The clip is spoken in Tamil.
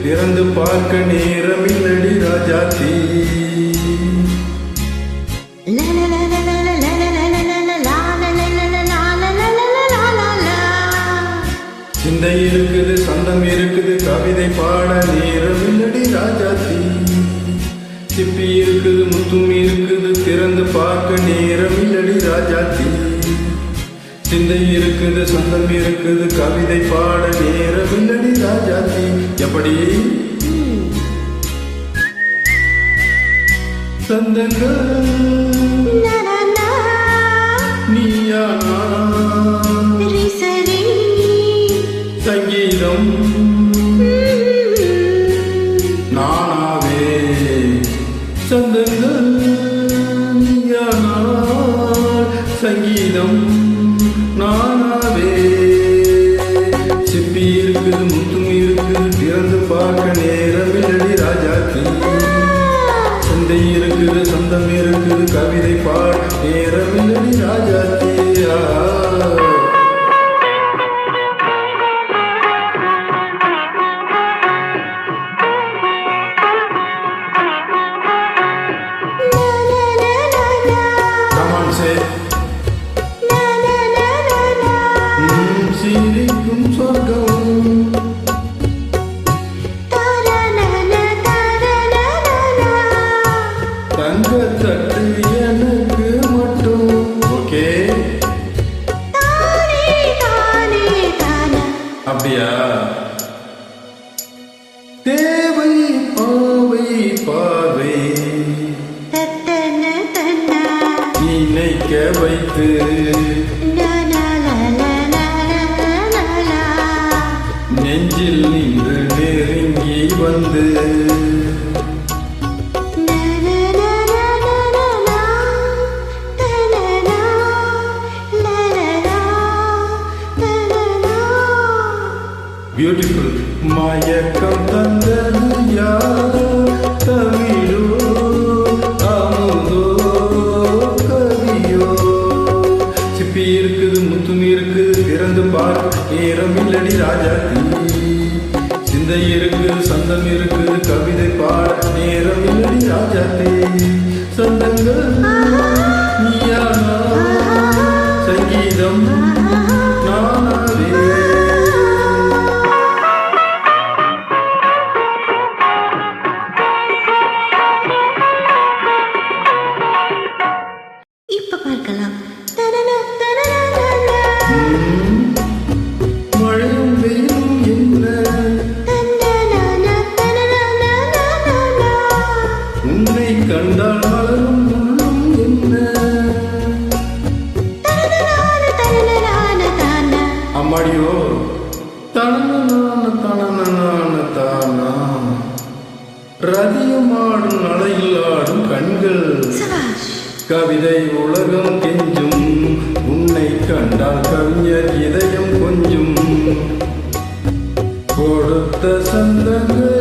திறந்து பார்க்க நேரமில்லடி ராஜாத்தி. சிந்தை இருக்குது, சந்தம் இருக்குது, கவிதை பாட நேரமில்லடி ராஜாத்தி. சிப்பி இருக்குது, முத்தும் இருக்குது, திறந்து பார்க்க நேரமில்லடி ராஜாத்தி. சிந்தை இருக்குது, சந்தம் இருக்குது, கவிதை பாட நேரமில்லடி ராஜாத்தி. எப்படி சந்தங்கள் நீயா சங்கீதம் நானாவே. சந்தங்கள் நீயா சங்கீதம் நானாவே. சிப்பி இருக்குது, முத்தும் இருக்குது, திறந்து பார்க்க நேரமில்லடி ராஜாத்தி. சந்தை இருக்குது, சந்தம் இருக்குது, கவிதை பாட நேரமில்லடி ராஜாத்தி. சிரிக்கும் சொர்க்கம் தங்க தட்டு எனக்கு மட்டும். ஓகே அப்படியா? தேவை பாவை பார்வை நினைக்க வைத்து நெஞ்சில் நின்று நெருங்கி வந்து பியூட்டிஃபுல் மயக்கம் தந்தது யாரோ, தமிழோ அமுதோ கவியோ. சிப்பி இருக்குது, முத்தும் இருக்குது, திறந்து பார்க்க நேரமில்லடி ராஜாத்தி. சிந்தை இருக்குது, சந்தம் இருக்குது, கவிதை பாட நேரமில்லடி ராஜாத்தி. சந்தங்கள் நீயா சங்கீதம் நானாவே. இப்ப பார்க்கலாம். மழையும் வெயிலும் என்ன, உன்னை கண்டால் மலரும் உள்ளும் என்ன. அம்மாடியோ தனன தனன தானா ரதியமாடும் நடையில் ஆடும் கண்கள். கவிதை உலகம் கெஞ்சும், உன்னை கண்டால் கவிஞர் இதயம் கொஞ்சம். கொடுத்த சந்தங்கள்